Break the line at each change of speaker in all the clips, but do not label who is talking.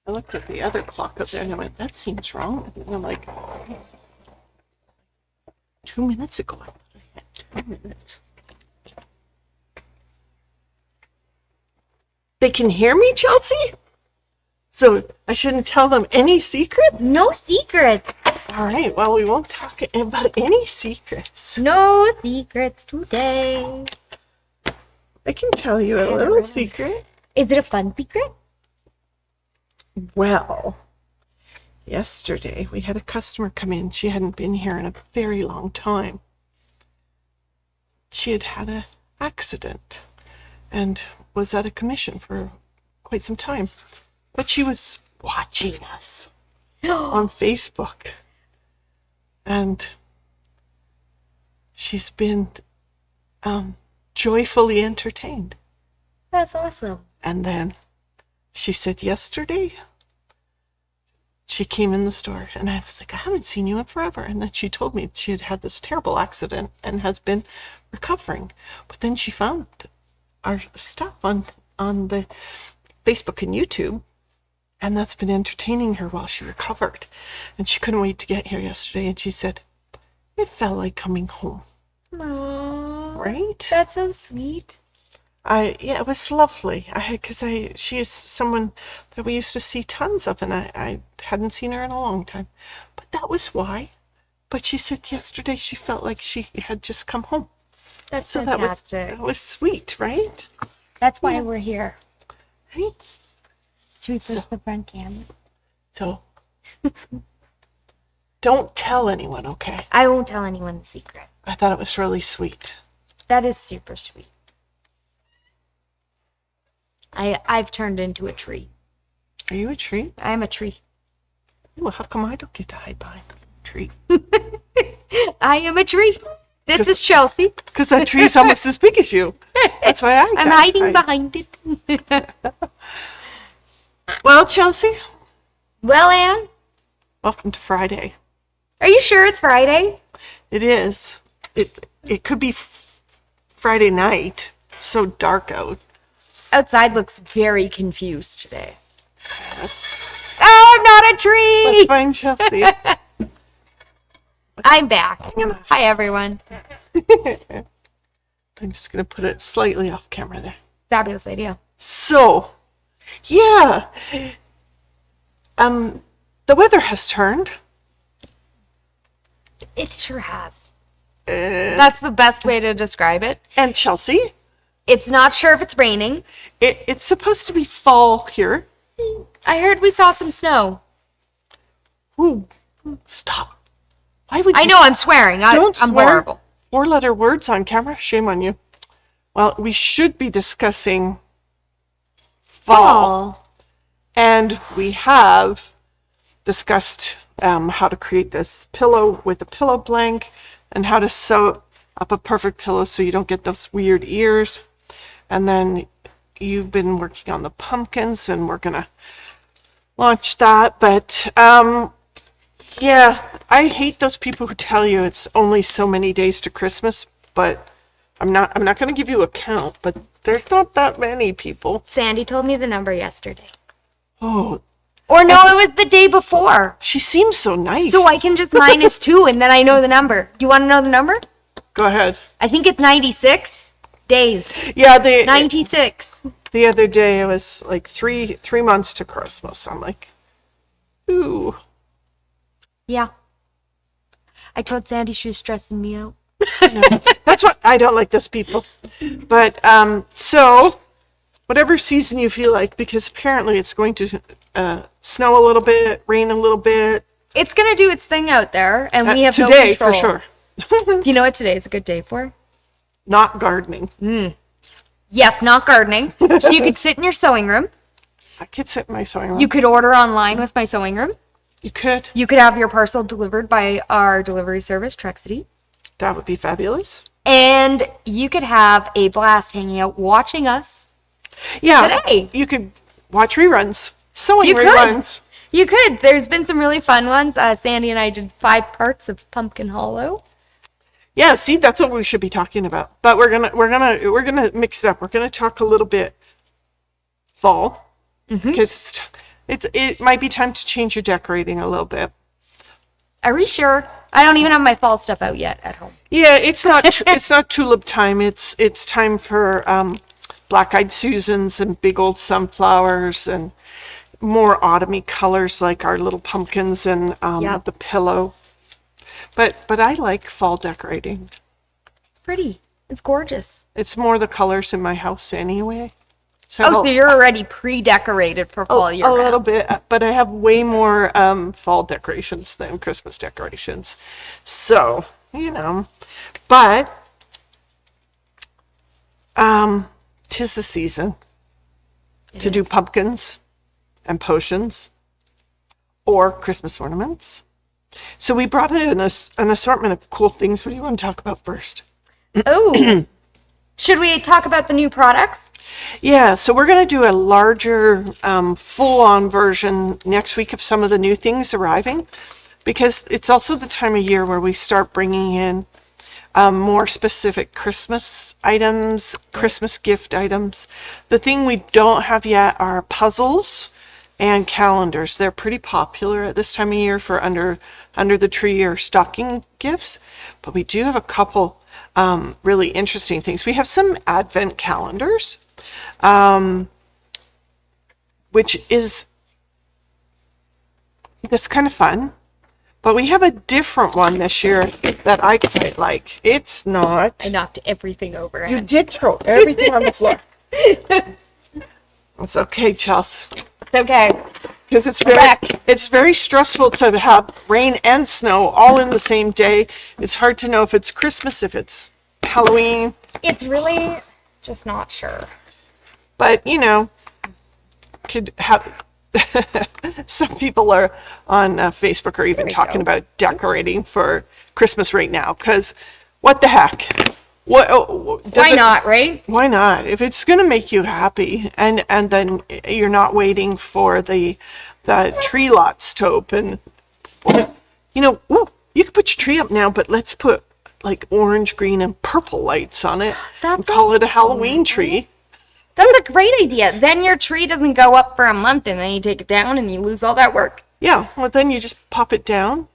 I looked at the other clock up there and I went, that seems wrong. And I'm like, 2 minutes ago. I had 2 minutes. They can hear me, Chelsea? So I shouldn't tell them any secrets?
No secrets.
All right, well, we won't talk about any secrets.
No secrets today.
I can tell you a little secret.
Is it a fun secret?
Well, yesterday we had a customer come in. She hadn't been here in a very long time. She had had an accident and was at a commission for quite some time. But she was watching us on Facebook. And she's been joyfully entertained.
That's awesome.
And then she said yesterday, she came in the store and I was like, I haven't seen you in forever. And then she told me she had had this terrible accident and has been recovering. But then she found our stuff on the Facebook and YouTube. And that's been entertaining her while she recovered. And she couldn't wait to get here yesterday. And she said, it felt like coming home.
Aww.
Right?
That's so sweet.
Yeah, it was lovely. She is someone that we used to see tons of, and I hadn't seen her in a long time. But that was why. But she said yesterday she felt like she had just come home.
That's
so
fantastic.
That was sweet, right?
That's why we're here.
Right?
Should we push the front camera?
So, don't tell anyone, okay?
I won't tell anyone the secret.
I thought it was really sweet.
That is super sweet. I've turned into a tree.
Are you a tree?
I'm a tree.
Well, how come I don't get to hide behind a tree?
I am a tree. This is Chelsea.
Because that tree's almost as big as you. That's why
I'm hiding behind it.
Well, Chelsea.
Well, Anne.
Welcome to Friday.
Are you sure it's Friday?
It is. It could be Friday night. It's so dark out.
Outside looks very confused today.
That's,
Oh, I'm not a tree!
that's fine, Chelsea.
I'm back. Hi, everyone.
I'm just going to put it slightly off camera there.
Fabulous idea.
So, yeah. The weather has turned.
It sure has. That's the best way to describe it.
And Chelsea,
It's not sure if it's raining.
it's supposed to be fall here.
I heard we saw some snow.
Ooh, stop. Why would you?
I know I'm swearing.
Don't
I'm
swear.
horrible.
4-letter words on camera? Shame on you. Well, we should be discussing fall. And we have discussed how to create this pillow with a pillow blank and how to sew up a perfect pillow so you don't get those weird ears. And then you've been working on the pumpkins and we're going to launch that. But yeah, I hate those people who tell you it's only so many days to Christmas, but I'm not going to give you a count, but there's not that many people.
Sandy told me the number yesterday.
Oh,
Or no, it was the day before.
she seems so nice.
So I can just minus 2 and then I know the number. Do you want to know the number?
Go ahead.
I think it's 96 days.
Yeah,
96.
the other day it was like three months to Christmas. I'm like, ooh.
Yeah. I told Sandy she was stressing me out.
No, that's what I don't like those people. But so whatever season you feel like, because apparently it's going to snow a little bit, rain a little bit.
It's going to do its thing out there, and we have
today
no control.
for sure.
You know what today is a good day for?
Not gardening.
Yes, not gardening. So you could sit in your sewing room.
I could sit in my sewing room.
You could order online with my sewing room.
You could.
You could have your parcel delivered by our delivery service, Trexity.
That would be fabulous.
And you could have a blast hanging out watching us.
Yeah.
Today.
You could watch reruns. Sewing
You could.
reruns.
You could. There's been some really fun ones. Sandy and I did 5 parts of Pumpkin Hollow.
Yeah, see, that's what we should be talking about. But we're gonna mix it up. We're gonna talk a little bit fall because it might be time to change your decorating a little bit.
Are we sure? I don't even have my fall stuff out yet at home.
Yeah, it's not it's not tulip time. It's time for black-eyed Susans and big old sunflowers and more autumny colors like our little pumpkins and
Yep.
the pillow. But I like fall decorating.
It's pretty. It's gorgeous.
It's more the colors in my house anyway. So
Oh, so you're already pre-decorated for fall year
a little
round.
bit, but I have way more fall decorations than Christmas decorations. So, but 'tis the season to do pumpkins and potions or Christmas ornaments. So we brought in an assortment of cool things. What do you want to talk about first?
Oh, should we talk about the new products?
Yeah, so we're going to do a larger, full-on version next week of some of the new things arriving, because it's also the time of year where we start bringing in more specific Christmas items, Christmas gift items. The thing we don't have yet are puzzles and calendars. They're pretty popular at this time of year for under the tree or stocking gifts, but we do have a couple really interesting things. We have some advent calendars, which is that's kind of fun. But we have a different one this year that I quite like. It's not.
I knocked everything over.
You did throw everything on the floor. It's okay, Chelsea.
It's okay.
Because
Back.
it's very stressful to have rain and snow all in the same day. It's hard to know if it's Christmas, if it's Halloween.
It's really just not sure.
But, could have some people are on Facebook are even talking about decorating for Christmas right now. Because what the heck?
Why not, right?
Why not? If it's going to make you happy, and then you're not waiting for the tree lots to open. You could put your tree up now, but let's put like orange, green, and purple lights on it and call it a Halloween tree.
That's a great idea. Then your tree doesn't go up for a month and then you take it down and you lose all that work.
Yeah, well then you just pop it down,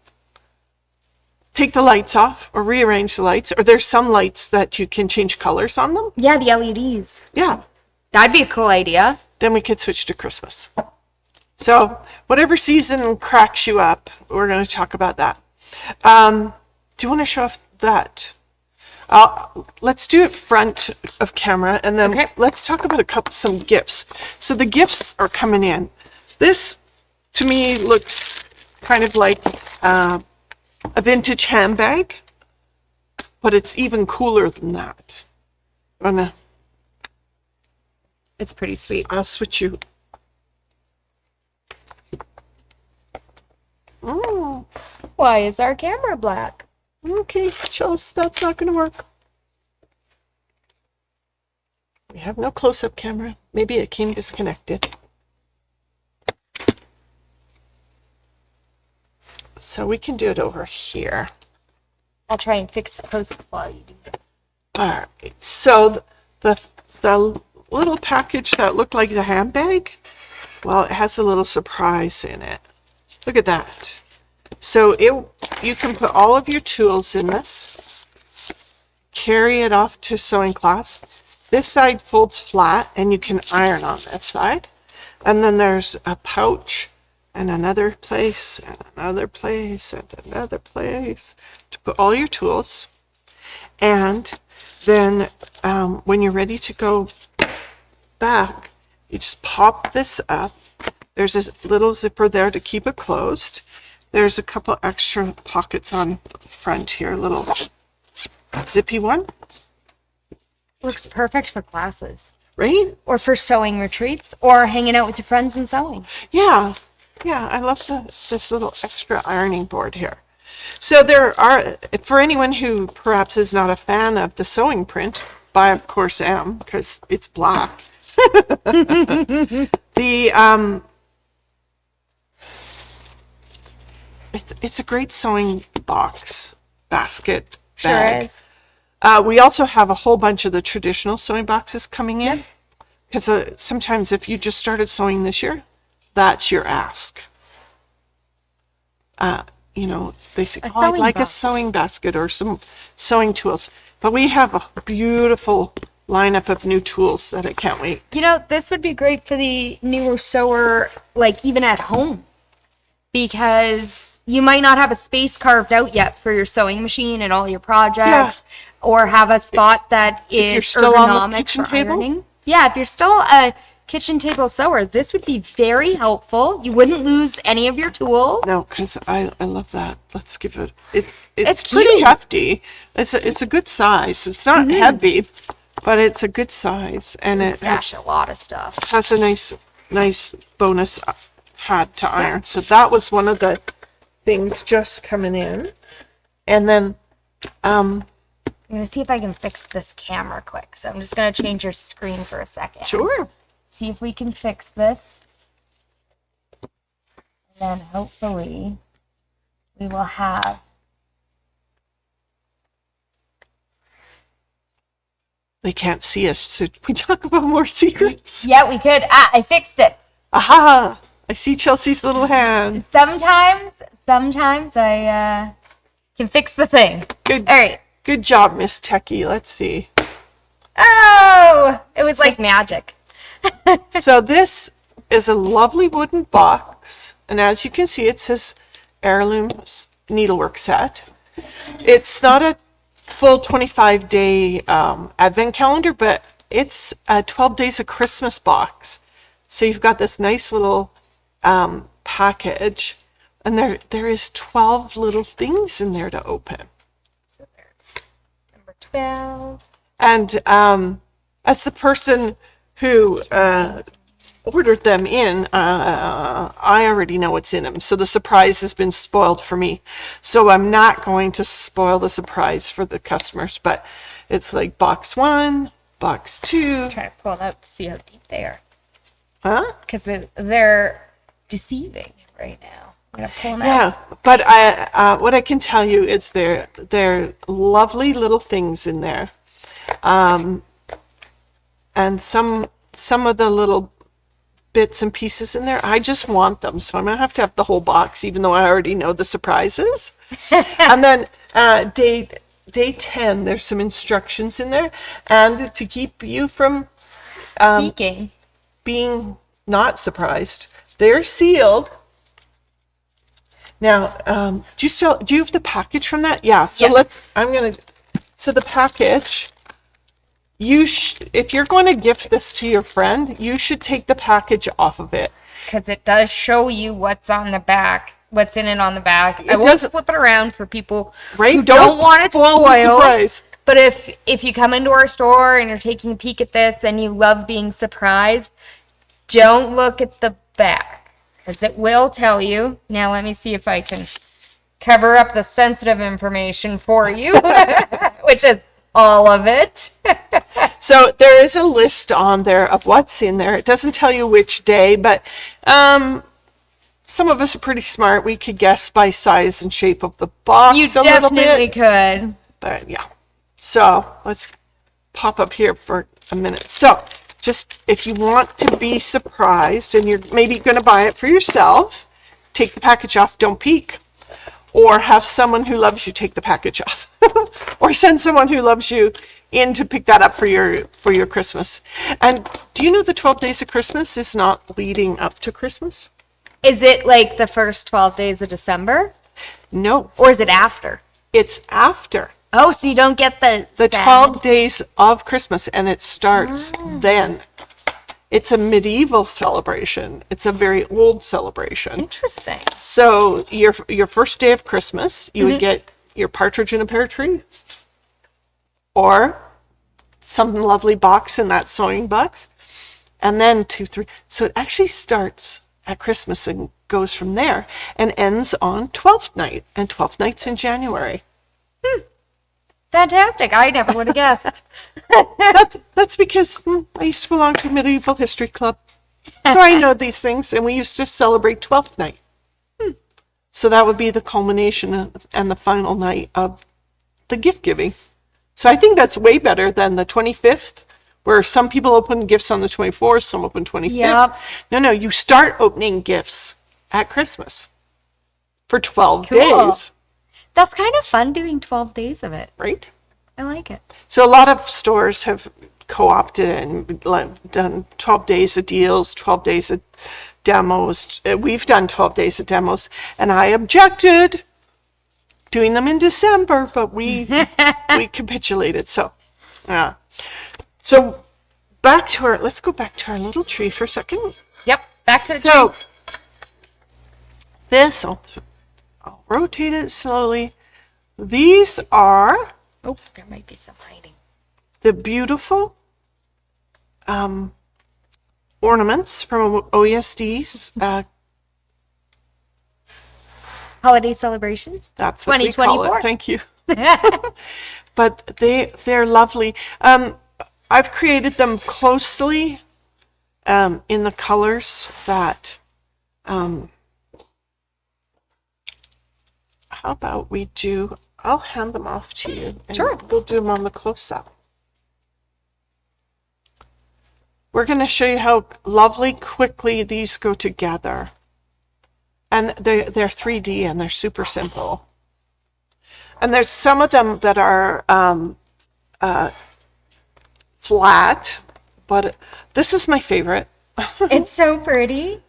take the lights off or rearrange the lights, or there's some lights that you can change colors on them.
Yeah, the LEDs.
Yeah.
That'd be a cool idea.
Then we could switch to Christmas. So whatever season cracks you up, we're going to talk about that. Do you want to show off that? Let's do it front of camera, and then let's talk about some gifts. So the gifts are coming in. This, to me, looks kind of like a vintage handbag, but it's even cooler than that.
It's pretty sweet.
I'll switch you. Oh,
Why is our camera black?
okay, Chelsea, that's not going to work. We have no close-up camera. Maybe it came disconnected. So we can do it over here.
I'll try and fix the close-up while you do it.
All right. So the little package that looked like the handbag, well, it has a little surprise in it. Look at that. So you can put all of your tools in this, carry it off to sewing class. This side folds flat and you can iron on this side. And then there's a pouch and another place and another place and another place to put all your tools. And then when you're ready to go back, you just pop this up. There's this little zipper there to keep it closed. There's a couple extra pockets on the front here, a little zippy one.
Looks perfect for classes.
Right?
Or for sewing retreats or hanging out with your friends and sewing.
Yeah. Yeah, I love this little extra ironing board here. So there are, for anyone who perhaps is not a fan of the sewing print, I of course am, because it's black. It's a great sewing basket.
Sure
bag.
is.
We also have a whole bunch of the traditional sewing boxes coming in, because sometimes if you just started sewing this year, that's your ask. You know, they say,
A
oh, I'd
sewing
like a
box.
sewing basket or some sewing tools. But we have a beautiful lineup of new tools that I can't wait.
You know, this would be great for the newer sewer, like even at home, because you might not have a space carved out yet for your sewing machine and all your projects, or have a spot that
you're
is
still on the
ergonomic
kitchen
for
table?
ironing. Yeah, if you're still a kitchen table sewer, this would be very helpful. You wouldn't lose any of your tools.
No, because I love that. Let's give it. It's
It's
pretty
cute.
hefty. It's a good size. It's not heavy, but it's a good size, and it
Stash a lot of stuff.
has a nice bonus hat to iron. So that was one of the things just coming in, and then
I'm gonna see if I can fix this camera quick. So I'm just gonna change your screen for a second.
sure.
See if we can fix this. And then hopefully we will have.
They can't see us. So we talk about more secrets.
Yeah, we could. Ah, I fixed it.
Aha! I see Chelsea's little hand.
Sometimes I can fix the thing.
Good.
All right.
Good job, Miss Techie. Let's see.
Oh, it was like magic.
So this is a lovely wooden box, and as you can see, it says heirloom needlework set. It's not a full 25-day advent calendar, but it's a 12 days of Christmas box. So you've got this nice little package, and there is 12 little things in there to open.
So there's number 12.
And as the person who ordered them in, I already know what's in them. So the surprise has been spoiled for me. So I'm not going to spoil the surprise for the customers, but it's like box 1, box 2.
Trying to pull it out to see how deep they are.
Huh?
Because they're deceiving right now. I'm going to pull them out.
Yeah, but what I can tell you is they're lovely little things in there. And some of the little bits and pieces in there, I just want them. So I'm going to have the whole box, even though I already know the surprises. And then day 10, there's some instructions in there. And to keep you from
Peeking.
being not surprised, they're sealed. Now, do you have the package from that? Yeah. So
Yes.
So the package, if you're going to gift this to your friend, you should take the package off of it.
Because it does show you what's on the back, what's in it on the back. I won't
doesn't-
flip it around for people
Right?
who don't want it
spoil the
spoiled.
surprise.
But if you come into our store and you're taking a peek at this and you love being surprised, don't look at the back, because it will tell you. Now let me see if I can cover up the sensitive information for you, which is all of it.
So there is a list on there of what's in there. It doesn't tell you which day, but some of us are pretty smart. We could guess by size and shape of the box
You
a little
definitely
bit.
could.
But yeah. So let's pop up here for a minute. So just if you want to be surprised and you're maybe going to buy it for yourself, take the package off, don't peek. Or have someone who loves you take the package off. Or send someone who loves you in to pick that up for your Christmas. And do you know the 12 days of Christmas is not leading up to Christmas?
Is it like the first 12 days of December?
No,
Or is it after?
it's after
Oh, so you don't get the
the
sad-
12 days of Christmas, and it starts then. It's a medieval celebration. It's a very old celebration.
Interesting.
So your first day of Christmas, you would get your partridge in a pear tree, or some lovely box in that sewing box, and then 2, 3. So it actually starts at Christmas and goes from there and ends on 12th night, and 12th night's in January.
Fantastic. I never would have guessed.
That's because I used to belong to a medieval history club. So I know these things, and we used to celebrate 12th night. So that would be the culmination and the final night of the gift giving. So I think that's way better than the 25th, where some people open gifts on the 24th, some open 25th.
Yep.
No, you start opening gifts at Christmas for 12
Cool.
days.
That's kind of fun doing 12 days of it.
Right?
I like it.
So a lot of stores have co-opted and done 12 days of deals, 12 days of demos. We've done 12 days of demos, and I objected doing them in December, but we capitulated. So, yeah. So let's go back to our little tree for a second.
Yep. Back to the
So
tree.
this, I'll rotate it slowly. These are
Oh, there might be some hiding.
the beautiful ornaments from OESD's.
Holiday celebrations.
That's what we call
2024.
it. Thank you. But they're lovely. I've created them closely in the colors that. How about we do? I'll hand them off to you. And
Sure.
We'll do them on the close-up. We're going to show you how lovely quickly these go together. And they're 3D and they're super simple. And there's some of them that are flat, but this is my favorite.
It's so pretty.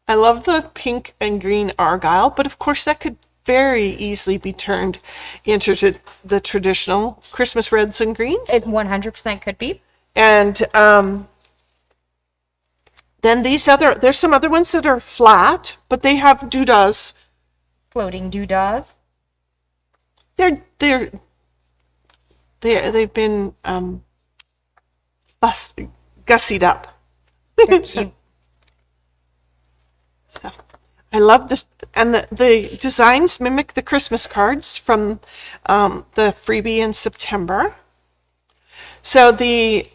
I love the pink and green argyle, but of course that could very easily be turned into the traditional Christmas reds and greens.
It 100% could be.
And then there's some other ones that are flat, but they have doodahs.
Floating doodahs.
They've been gussied up.
They're cute.
So I love this, and the designs mimic the Christmas cards from the freebie in September. So the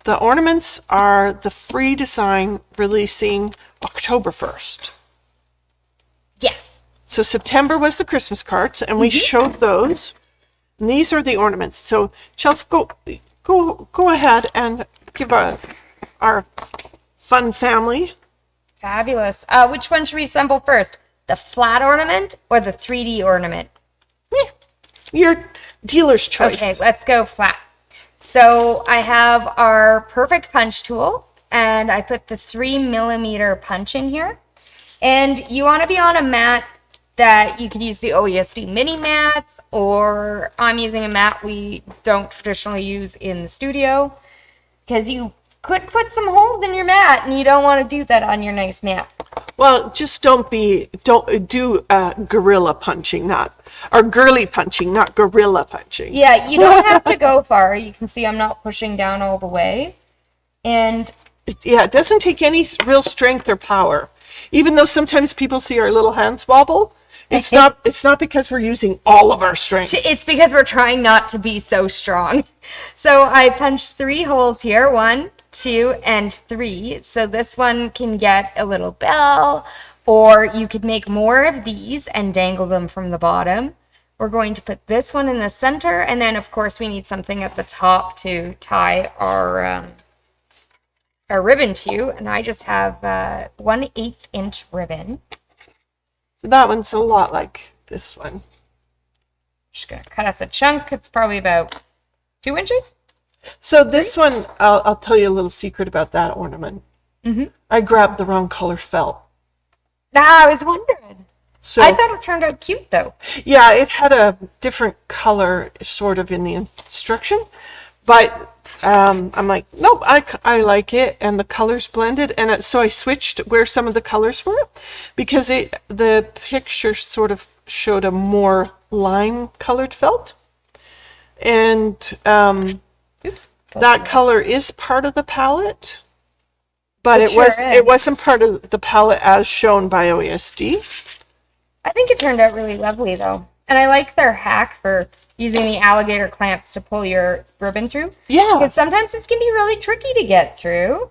ornaments are the free design releasing October 1st.
Yes.
So September was the Christmas cards, and we showed those. And these are the ornaments. So Chelsea, go ahead and give our fun family.
Fabulous. Which one should we assemble first? The flat ornament or the 3D ornament?
Your dealer's choice.
Okay, let's go flat. So I have our perfect punch tool, and I put the 3mm punch in here. And you want to be on a mat that you could use the OESD mini mats, or I'm using a mat we don't traditionally use in the studio, because you could put some holes in your mat, and you don't want to do that on your nice mat.
Well, just don't do gorilla punching, or girly punching, not gorilla punching.
Yeah, you don't have to go far. You can see I'm not pushing down all the way. And
Yeah, it doesn't take any real strength or power. Even though sometimes people see our little hands wobble, it's not because we're using all of our strength.
it's because we're trying not to be so strong. So I punched 3 holes here, 1, 2, and 3. So this one can get a little bell, or you could make more of these and dangle them from the bottom. We're going to put this one in the center, and then of course we need something at the top to tie our ribbon to, and I just have 1/8 inch ribbon.
So that one's a lot like this one.
Just gonna cut us a chunk. It's probably about 2 inches.
So this one, I'll tell you a little secret about that ornament. I grabbed the wrong color felt.
I was wondering.
So
I thought it turned out cute though.
yeah, it had a different color sort of in the instruction, but I'm like, nope, I like it, and the colors blended, and so I switched where some of the colors were, because the picture sort of showed a more lime colored felt, and
Oops.
that color is part of the palette, but
It
it
sure is.
wasn't part of the palette as shown by OESD.
I think it turned out really lovely though. And I like their hack for using the alligator clamps to pull your ribbon through.
Yeah.
Because sometimes this can be really tricky to get through.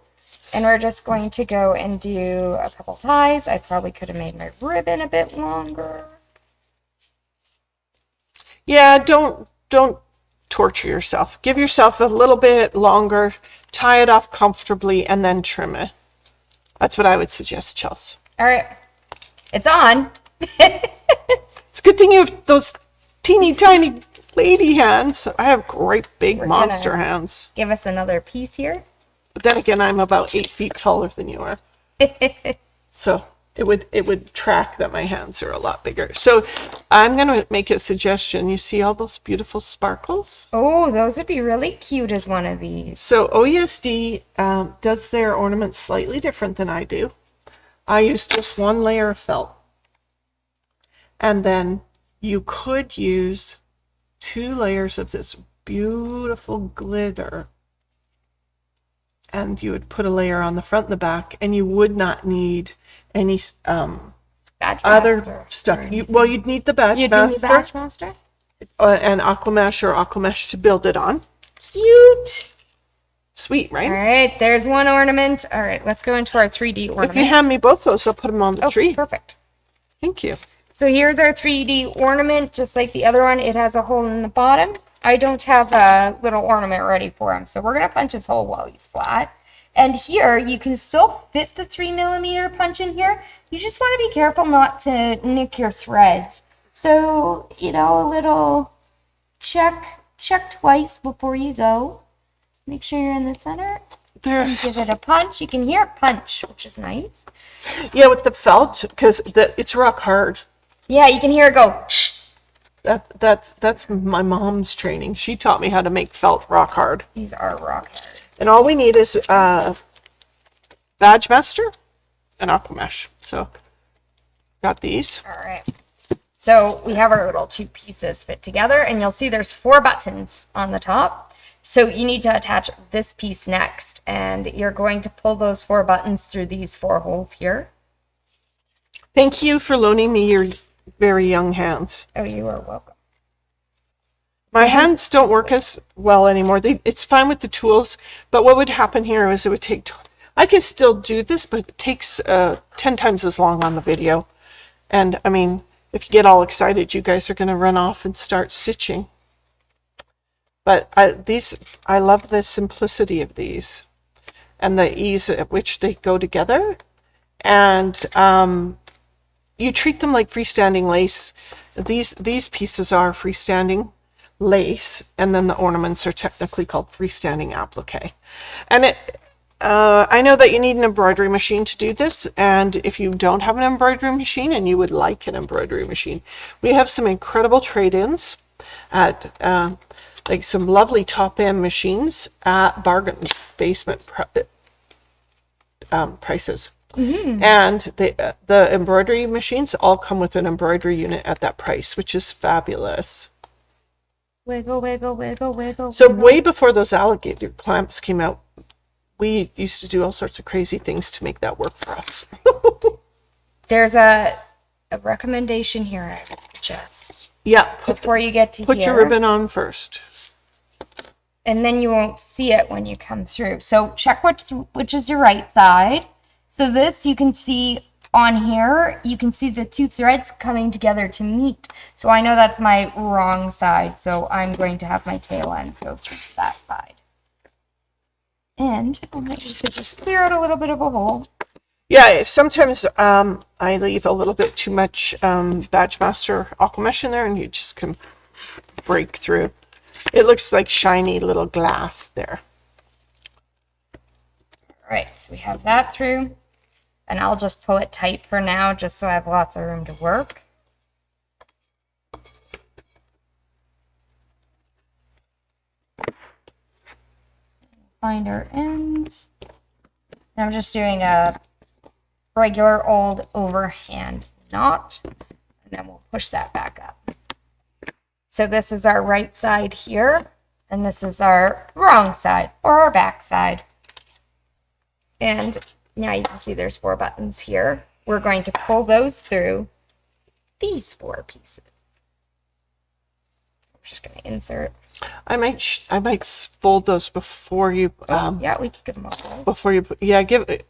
And we're just going to go and do a couple ties. I probably could have made my ribbon a bit longer.
Yeah, don't torture yourself. Give yourself a little bit longer, tie it off comfortably, and then trim it. That's what I would suggest, Chelsea.
All right. It's on.
It's a good thing you have those teeny tiny lady hands. I have great big monster hands.
Give us another piece here.
But then again, I'm about 8 feet taller than you are. So it would track that my hands are a lot bigger. So I'm going to make a suggestion. You see all those beautiful sparkles?
Oh, those would be really cute as one of these.
So OESD does their ornaments slightly different than I do. I use just one layer of felt. And then you could use 2 layers of this beautiful glitter. And you would put a layer on the front and the back, and you would not need any other stuff. You'd need the badge master. And Aquamesh or Aquamesh to build it on.
Cute.
Sweet, right?
All right, there's one ornament. All right, let's go into our 3D ornament.
If you hand me both those, I'll put them on the tree.
Perfect.
Thank you.
So here's our 3D ornament, just like the other one. It has a hole in the bottom. I don't have a little ornament ready for him, so we're going to punch his hole while he's flat. And here, you can still fit the 3mm punch in here. You just want to be careful not to nick your threads. So, a little check twice before you go. Make sure you're in the center.
There.
And give it a punch. You can hear it punch, which is nice.
Yeah, with the felt, because it's rock hard.
Yeah, you can hear it go. Shh.
That's my mom's training. She taught me how to make felt rock hard.
These are rock hard.
And all we need is Badge Master and Aquamesh. So, got these.
All right. So we have our little 2 pieces fit together, and you'll see there's 4 buttons on the top. So you need to attach this piece next, and you're going to pull those 4 buttons through these 4 holes here.
Thank you for loaning me your very young hands.
Oh, you are welcome.
My hands don't work as well anymore. It's fine with the tools, but what would happen here is it would take... I can still do this, but it takes 10 times as long on the video. And, I mean, if you get all excited, you guys are going to run off and start stitching. But I love the simplicity of these and the ease at which they go together. And you treat them like freestanding lace. These pieces are freestanding lace, and then the ornaments are technically called freestanding applique. And I know that you need an embroidery machine to do this, and if you don't have an embroidery machine and you would like an embroidery machine, we have some incredible trade-ins at like some lovely top-end machines at bargain basement prices. Mm-hmm. And the embroidery machines all come with an embroidery unit at that price, which is fabulous.
Wiggle, wiggle, wiggle, wiggle.
So way before those alligator clamps came out, we used to do all sorts of crazy things to make that work for us.
There's a recommendation here I would suggest.
Yeah.
Before you get to
put
here.
Your ribbon on first.
And then you won't see it when you come through. So check which is your right side. So this you can see on here, you can see the 2 threads coming together to meet. So I know that's my wrong side, so I'm going to have my tail ends go through to that side. And I'll make you to just clear out a little bit of a hole.
Yeah, sometimes I leave a little bit too much Badge Master Aquamesh in there, and you just can break through. It looks like shiny little glass there.
All right, so we have that through. And I'll just pull it tight for now, just so I have lots of room to work. Find our ends. And I'm just doing a regular old overhand knot. And then we'll push that back up. So this is our right side here. And this is our wrong side, or our back side. And now you can see there's 4 buttons here. We're going to pull those through these 4 pieces. I'm just going to insert.
I might fold those before you.
Yeah, we can give them all.
Before you,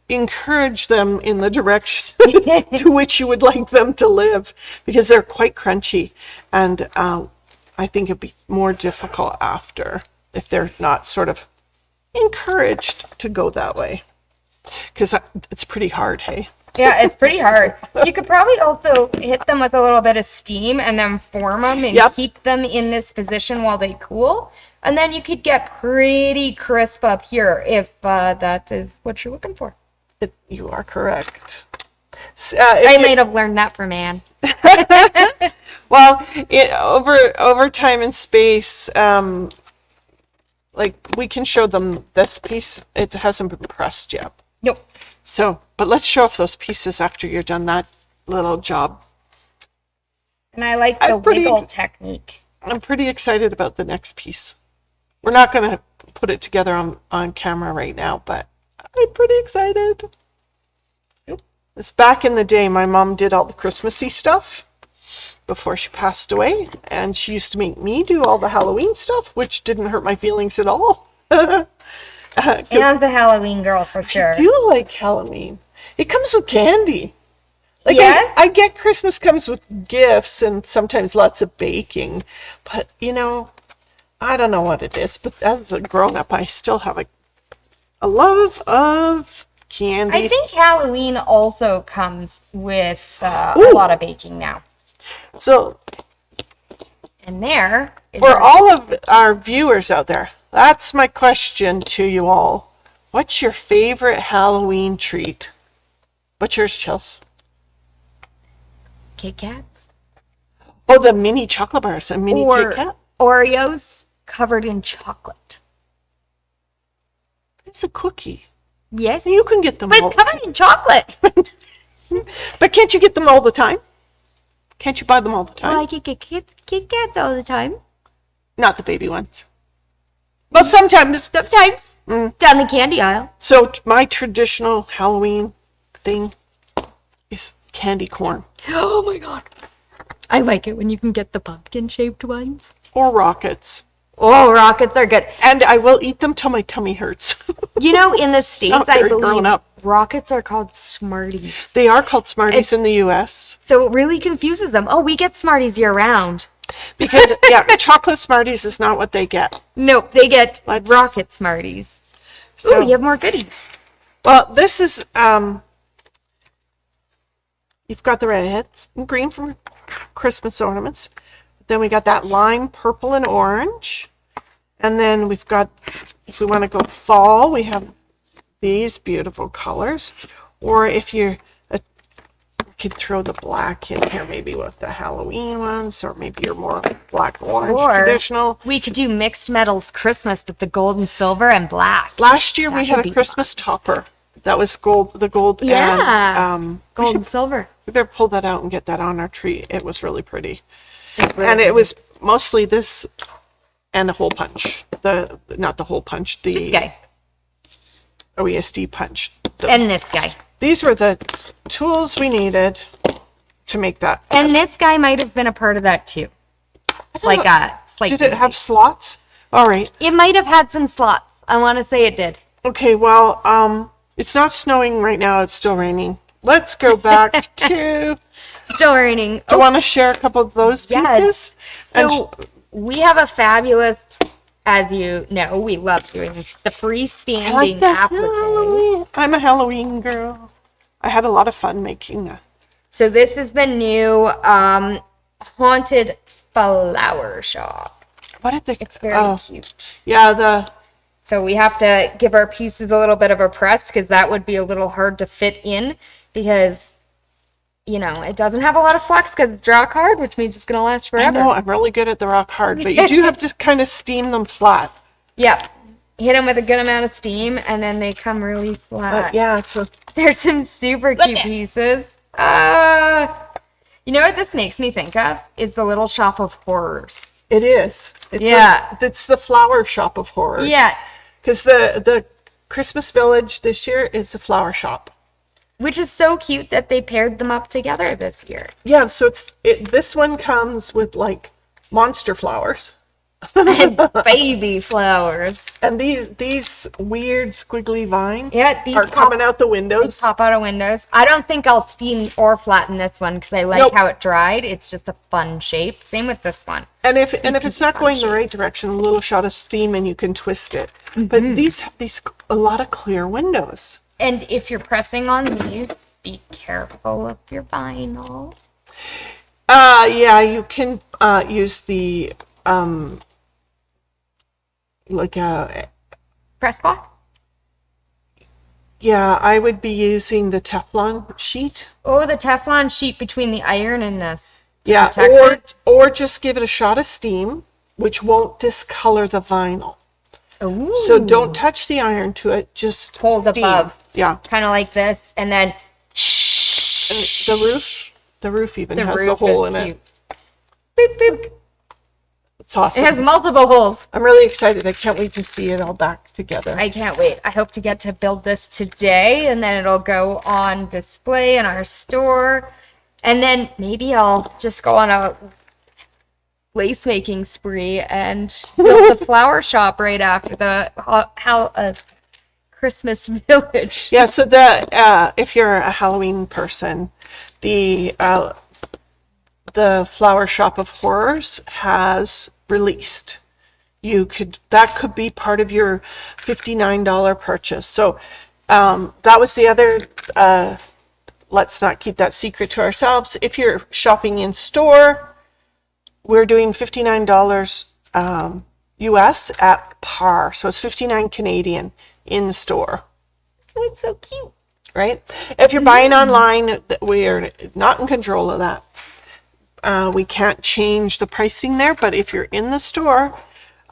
encourage them in the direction to which you would like them to live, because they're quite crunchy, and I think it'd be more difficult after if they're not sort of encouraged to go that way. Because it's pretty hard, hey?
Yeah, it's pretty hard. You could probably also hit them with a little bit of steam and then form them and
Yep.
keep them in this position while they cool. And then you could get pretty crisp up here if that is what you're looking for.
You are correct.
I might have learned that from Anne.
Well, over time and space, like we can show them this piece. It hasn't been pressed yet.
Nope.
So, but let's show off those pieces after you're done that little job.
And I like the wiggle technique.
I'm pretty excited about the next piece. We're not going to put it together on camera right now, but I'm pretty excited. It's back in the day, my mom did all the Christmassy stuff before she passed away, and she used to make me do all the Halloween stuff, which didn't hurt my feelings at all.
Anne's a Halloween girl for sure.
I do like Halloween. It comes with candy. Like
Yes?
I get Christmas comes with gifts and sometimes lots of baking, but I don't know what it is. But as a grown up, I still have a love of candy.
I think Halloween also comes with a lot of baking now.
So
And there is
for all of our viewers out there, that's my question to you all. What's your favorite Halloween treat? What's yours, Chelsea?
Kit Kats.
Oh, the mini chocolate bars, a mini Kit Kat.
Oreos covered in chocolate.
It's a cookie.
Yes.
You can get them
But
all.
it's covered in chocolate.
But can't you get them all the time? Can't you buy them all the time?
Well, I can get Kit Kats all the time.
Not the baby ones. Well, sometimes.
Sometimes. Down the candy aisle.
So my traditional Halloween thing is candy corn
Oh my god. I like it when you can get the pumpkin shaped ones.
or rockets.
Oh, rockets are good.
And I will eat them till my tummy hurts.
You know, in the States,
Not
I
very grown
believe
up.
rockets are called Smarties.
They are called Smarties
It's-
in the US.
So it really confuses them. Oh, we get Smarties year round.
Because, chocolate Smarties is not what they get.
Nope, they get
Let's-
rocket Smarties.
So,
Ooh, you have more goodies.
well, this is, you've got the red and green for Christmas ornaments. Then we got that lime purple and orange. And then we've got, if we want to go fall, we have these beautiful colors. Or if you could throw the black in here, maybe with the Halloween ones, or maybe you're more black orange
Or
traditional.
we could do mixed metals Christmas with the gold and silver and black.
Last year
That
we
would
had
be
a Christmas topper. That was gold, the gold
Yeah.
and
Gold and silver.
we better pull that out and get that on our tree. It was really pretty.
It's really
And it
pretty.
was mostly this and a hole punch. Not the hole punch,
This
the
guy.
OESD punch.
And this guy.
These were the tools we needed to make that.
And this guy might have been a part of that too. Like a slight.
Did it have slots? All right.
It might have had some slots. I want to say it did.
Okay, well, it's not snowing right now. It's still raining. Let's go back to...
Still raining.
Do you want to share a couple of those pieces?
So we have a fabulous, as you know, we love doing the freestanding applique.
I'm a Halloween girl. I had a lot of fun making that.
So this is the new haunted flower shop.
What did they?
It's very cute.
Yeah,
So we have to give our pieces a little bit of a press because that would be a little hard to fit in because, you know, it doesn't have a lot of flex because it's rock hard, which means it's going to last
I
forever.
know I'm really good at the rock hard, but you do have to kind of steam them flat.
Yep. Hit them with a good amount of steam and then they come really flat.
But yeah,
There's some super cute pieces. You know what this makes me think of is the Little Shop of Horrors.
it is. It's the flower shop of horrors.
Yeah,
Because the Christmas Village this year is a flower shop.
which is so cute that they paired them up together this year.
Yeah, so this one comes with like monster flowers.
And baby flowers.
And these weird squiggly vines
Yeah, these
are coming out the windows.
Pop out of windows. I don't think I'll steam or flatten this one because I like
Nope.
how it dried. It's just a fun shape. Same with this one.
And if it's not going the right
shapes.
direction, a little shot of steam and you can twist it. But these have a lot of clear windows.
And if you're pressing on these, be careful of your vinyl.
Yeah, you can use the like
Press cloth?
yeah, I would be using the Teflon sheet.
Oh, the Teflon sheet between the iron and this.
Yeah,
protect
or just give it a shot of steam, which won't discolor the vinyl.
Ooh.
So don't touch the iron to it, just
Hold
steam.
above.
Yeah.
Kind of like this, and then
And the roof even
the
has
roof
a hole
is
in
cute.
it.
Boop, boop.
It's awesome.
It has multiple holes.
I'm really excited. I can't wait to see it all back together.
I can't wait. I hope to get to build this today, and then it'll go on display in our store. And then maybe I'll just go on a lace making spree and build the flower shop right after the Christmas village.
Yeah, so if you're a Halloween person, the Flower Shop of Horrors has released. That could be part of your $59 purchase. So that was the other. Let's not keep that secret to ourselves. If you're shopping in store, we're doing $59 US at par. So it's 59 Canadian in store.
So it's so cute.
Right? If you're buying online, we're not in control of that. We can't change the pricing there, but if you're in the store,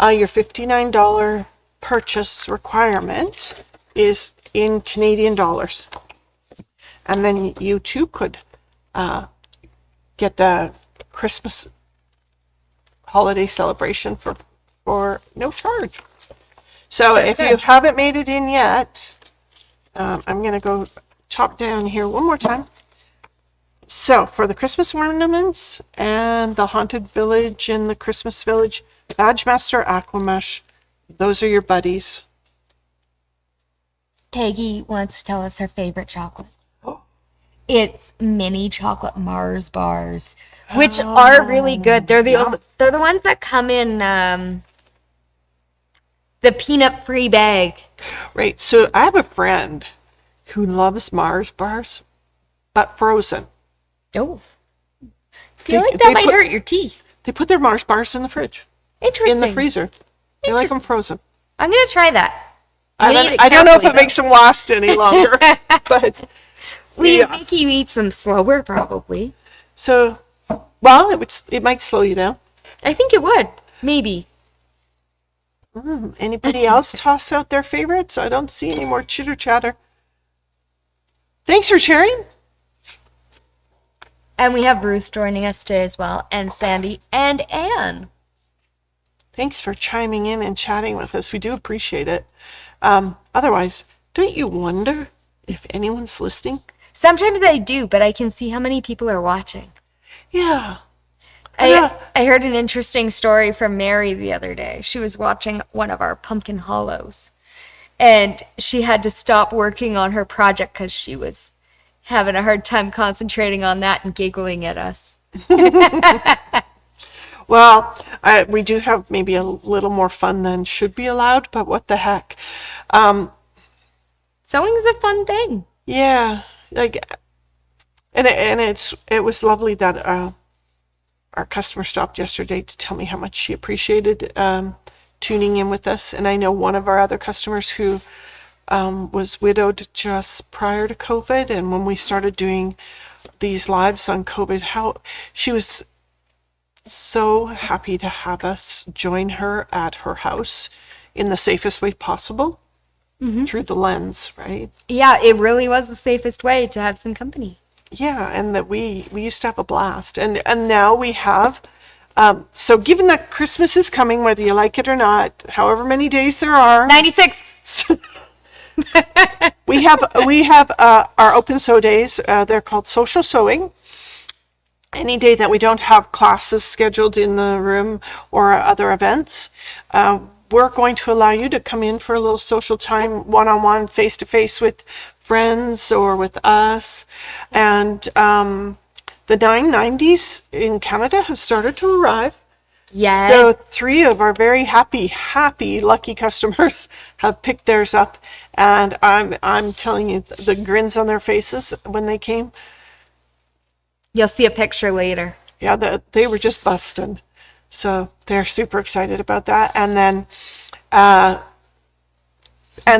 your $59 purchase requirement is in Canadian dollars. And then you too could get the Christmas holiday celebration for no charge. So if you haven't made it in yet, I'm going to go top down here one more time. So for the Christmas ornaments and the Haunted Village and the Christmas Village, Badge Master Aquamesh, those are your buddies.
Peggy wants to tell us her favorite chocolate. It's mini chocolate Mars bars, which are really good. They're the ones that come in the peanut free bag.
Right. So I have a friend who loves Mars bars, but frozen.
Oh, I feel like that might hurt your teeth.
They put their Mars bars in the fridge,
Interesting.
in the freezer. They like them frozen.
I'm gonna try that.
I don't know if it makes them last any longer, but
we make you eat some slower, probably.
So, well, it might slow you down.
I think it would, maybe.
Anybody else toss out their favorites? I don't see any more chitter chatter. Thanks for sharing.
And we have Ruth joining us today as well, and Sandy and Anne.
Thanks for chiming in and chatting with us. We do appreciate it. Otherwise, don't you wonder if anyone's listening?
Sometimes I do, but I can see how many people are watching.
Yeah.
I heard an interesting story from Mary the other day. She was watching one of our pumpkin hollows, and she had to stop working on her project because she was having a hard time concentrating on that and giggling at us.
Well, we do have maybe a little more fun than should be allowed, but what the heck?
Sewing's a fun thing.
Yeah, and it was lovely that our customer stopped yesterday to tell me how much she appreciated tuning in with us. And I know one of our other customers who was widowed just prior to COVID, and when we started doing these lives on COVID, how she was so happy to have us join her at her house in the safest way possible through the lens, right?
Yeah, it really was the safest way to have some company.
Yeah, and that we used to have a blast, and now we have. So given that Christmas is coming, whether you like it or not, however many days there are,
96.
we have our open sew days. They're called social sewing, any day that we don't have classes scheduled in the room or other events, we're going to allow you to come in for a little social time, one-on-one, face-to-face with friends or with us. And the 990s in Canada have started to arrive.
Yes.
So 3 of our very happy, lucky customers have picked theirs up. And I'm telling you, the grins on their faces when they came.
You'll see a picture later.
Yeah, they were just busting. So they're super excited about that. And then, and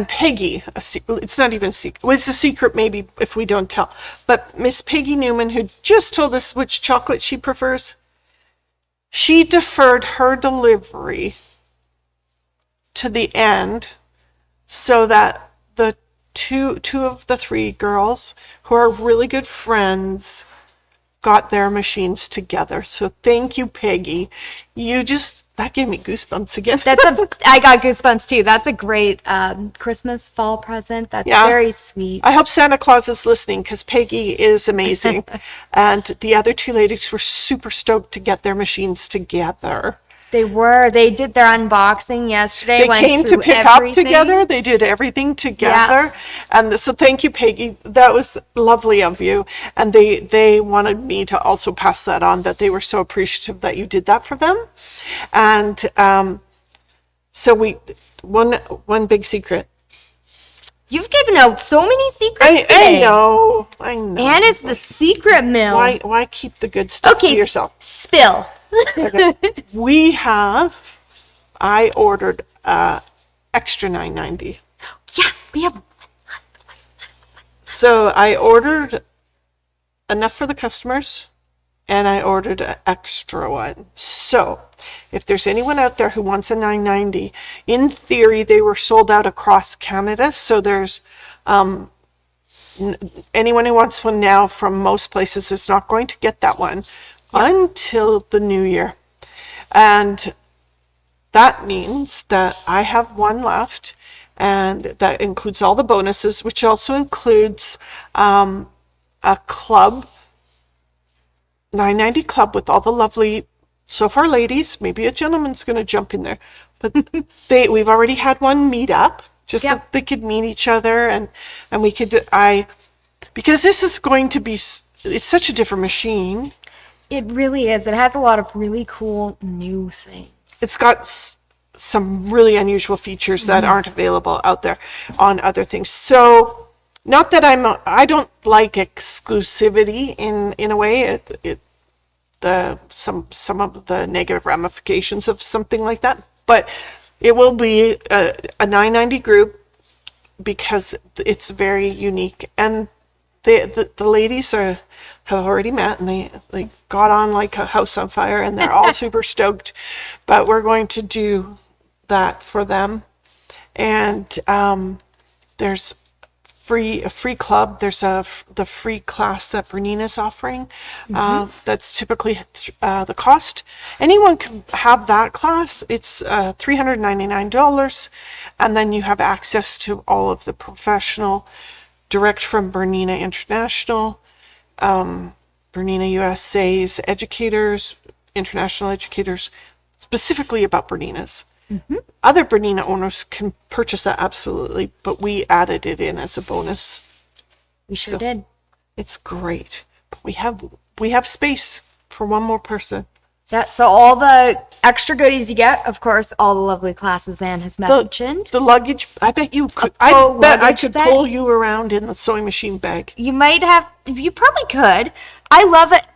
Peggy, it's not even a secret. Well, it's a secret maybe if we don't tell. But Miss Peggy Newman, who just told us which chocolate she prefers, she deferred her delivery to the end so that the two of the 3 girls who are really good friends got their machines together. So thank you, Peggy. That gave me goosebumps again.
I got goosebumps too. That's a great Christmas fall present. That's very sweet.
I hope Santa Claus is listening because Peggy is amazing. And the other 2 ladies were super stoked to get their machines together.
They were. They did their unboxing yesterday.
They came to pick up together. They did everything together. Yeah. And so thank you, Peggy. That was lovely of you. And they wanted me to also pass that on, that they were so appreciative that you did that for them. And so one big secret.
You've given out so many secrets today.
I know.
Anna's the secret mill.
Why keep the good stuff to yourself?
Spill.
Okay. I ordered extra $9.90.
Yeah, we have.
So I ordered enough for the customers, and I ordered an extra one. So if there's anyone out there who wants a $9.90, in theory they were sold out across Canada. So there's anyone who wants one now from most places is not going to get that one until the new year. And that means that I have one left, and that includes all the bonuses, which also includes a club, 990 club, with all the lovely, so far ladies, maybe a gentleman's going to jump in there, but we've already had one meet up just so they could meet each other, and we could, because this is going to be, it's such a different machine.
It really is. It has a lot of really cool new things.
It's got some really unusual features that aren't available out there on other things. So, not that I don't like exclusivity in a way. Some of the negative ramifications of something like that, but it will be a 990 group because it's very unique, and the ladies have already met, and they got on like a house on fire, and they're all super stoked. But we're going to do that for them, and there's a free club. There's the free class that Bernina's offering. That's typically the cost. Anyone can have that class. It's $399, and then you have access to all of the professional, direct from Bernina International, Bernina USA's educators, international educators, specifically about Berninas. Other Bernina owners can purchase that, absolutely, but we added it in as a bonus.
We sure did.
It's great. But we have space for one more person.
Yeah, so all the extra goodies you get, of course, all the lovely classes Anne has mentioned.
The luggage, I bet you could. I bet I could pull you around in the sewing machine bag.
You probably could. I love it.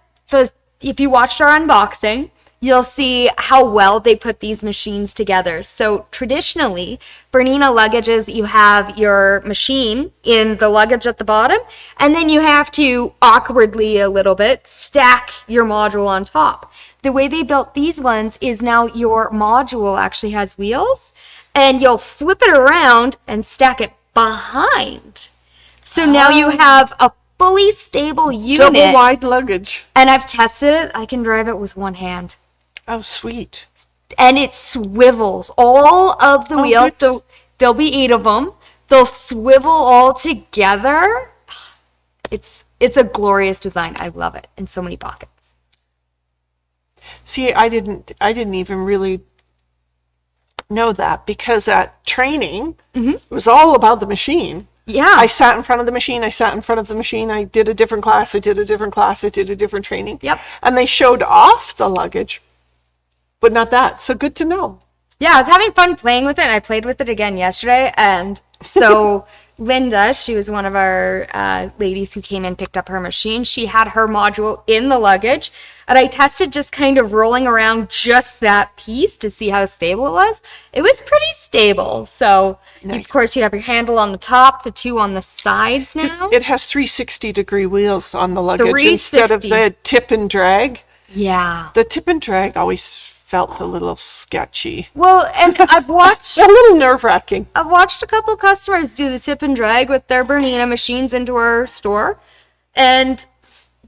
If you watched our unboxing, you'll see how well they put these machines together. So traditionally, Bernina luggages, you have your machine in the luggage at the bottom, and then you have to awkwardly a little bit stack your module on top. The way they built these ones is now your module actually has wheels, and you'll flip it around and stack it behind. So now you have a fully stable unit.
Double wide luggage.
And I've tested it. I can drive it with one hand.
Oh, sweet.
And it swivels. All of the wheels, so there'll be 8 of them. They'll swivel all together. It's a glorious design. I love it. In so many pockets.
See, I didn't even really know that because at training, it was all about the machine.
Yeah.
I sat in front of the machine. I did a different class. I did a different training.
Yep.
And they showed off the luggage, but not that. So good to know.
Yeah, I was having fun playing with it, and I played with it again yesterday. And so Linda, she was one of our ladies who came and picked up her machine. She had her module in the luggage, and I tested just kind of rolling around just that piece to see how stable it was. It was pretty stable. So,
Nice.
of course, you have your handle on the top, the two on the sides now.
It has 360-degree wheels on the luggage instead of
360.
the tip and drag.
Yeah.
The tip and drag always felt a little sketchy.
Well, and I've watched
A little nerve-wracking.
a couple customers do the tip and drag with their Bernina machines into our store, and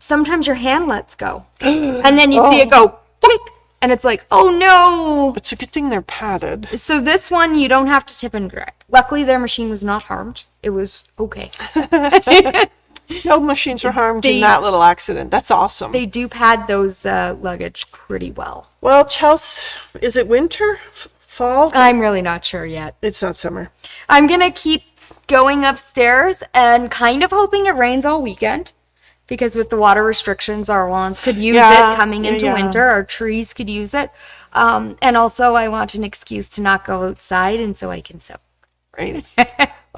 sometimes your hand lets go, and then you see it go boink, and it's like, oh no.
It's a good thing they're padded.
So this one you don't have to tip and drag. Luckily, their machine was not harmed. It was okay.
No machines were harmed in
They-
that little accident. That's awesome.
They do pad those luggage pretty well.
Well, Chelsea, is it winter? Fall?
I'm really not sure yet.
It's not summer.
I'm gonna keep going upstairs and kind of hoping it rains all weekend, because with the water restrictions, our lawns could use
Yeah,
it coming into
yeah.
winter. Our trees could use it. And also, I want an excuse to not go outside, and so I can sew.
Right?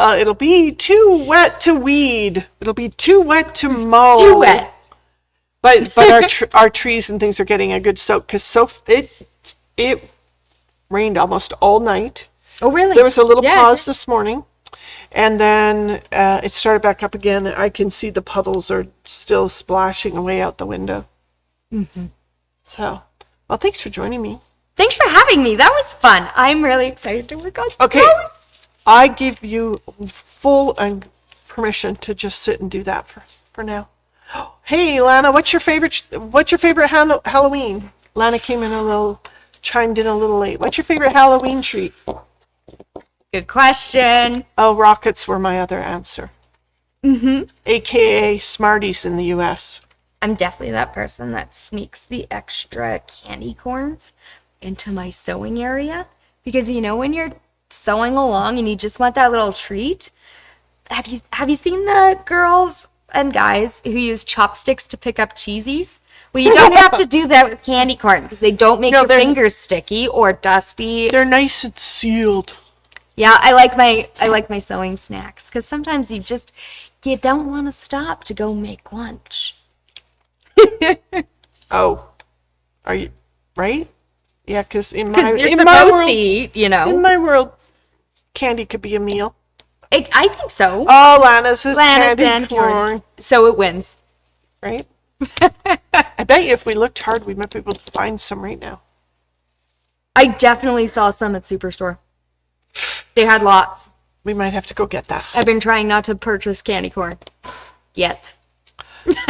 It'll be too wet to weed. It'll be too wet to mow.
Too wet.
But our trees and things are getting a good soak because it rained almost all night.
Oh, really?
There was a little
Yeah,
pause this morning, and then it started back up again. I can see the puddles are still splashing away out the window. So, well, thanks for joining me.
Thanks for having me. That was fun. I'm really excited to work on
Okay.
those.
I give you full permission to just sit and do that for now. Hey, Lana, what's your favorite Halloween? Lana chimed in a little late. What's your favorite Halloween treat?
Good question.
Oh, rockets were my other answer. AKA Smarties in the US.
I'm definitely that person that sneaks the extra candy corns into my sewing area, because when you're sewing along and you just want that little treat. Have you seen the girls and guys who use chopsticks to pick up cheesies? Well, you don't have to do that with candy corn because they don't make your fingers sticky or dusty.
They're nice and sealed.
Yeah, I like my sewing snacks because sometimes you don't want to stop to go make lunch.
Oh, are you right? Yeah, because in
Because
my
you're
in
supposed
my
to
world,
eat,
in my world, candy could be a meal.
I think so.
Oh, Lana's is
Lana's
candy corn,
So it wins.
right? I bet you if we looked hard, we might be able to find some right now.
I definitely saw some at Superstore. They had lots.
We might have to go get that.
I've been trying not to purchase candy corn yet.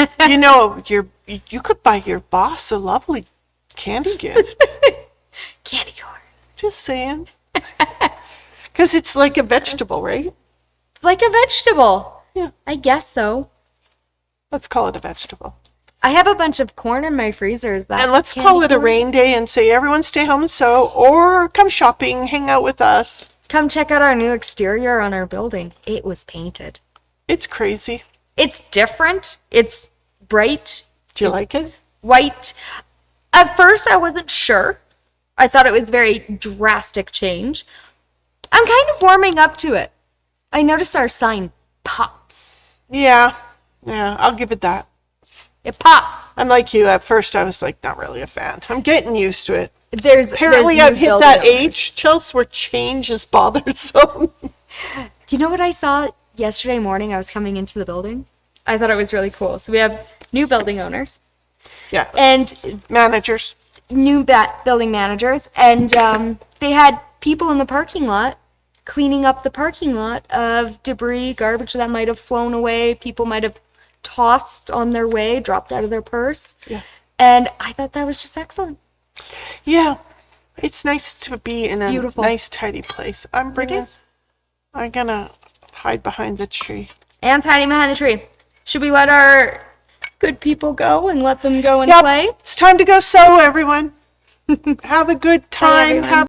You could buy your boss a lovely candy gift.
Candy corn.
Just saying. Because it's like a vegetable, right?
It's like a vegetable.
Yeah.
I guess so.
Let's call it a vegetable.
I have a bunch of corn in my freezer. Is that
And let's
candy
call it a
corn?
rain day and say everyone stay home and sew or come shopping, hang out with us.
Come check out our new exterior on our building. It was painted.
It's crazy.
It's different. It's bright.
Do you like it?
White. At first, I wasn't sure. I thought it was very drastic change. I'm kind of warming up to it. I noticed our sign pops.
Yeah, I'll give it that.
It pops.
I'm like you. At first, I was like, not really a fan. I'm getting used to it.
there's
Apparently,
new
I've hit
building
that
owners.
age, Chelsea, where change is bothersome.
Do you know what I saw yesterday morning? I was coming into the building. I thought it was really cool. So we have new building owners
Yeah,
and
managers.
new building managers, and they had people in the parking lot cleaning up the parking lot of debris, garbage that might have flown away, people might have tossed on their way, dropped out of their purse.
Yeah.
And I thought that was just excellent.
Yeah, it's nice to be in a
beautiful.
nice, tidy place. I'm gonna hide behind the tree.
Anne's hiding behind the tree. Should we let our good people go and let them go and
Yep.
play.
It's time to go sew, everyone. Have a good time.
everyone.
Have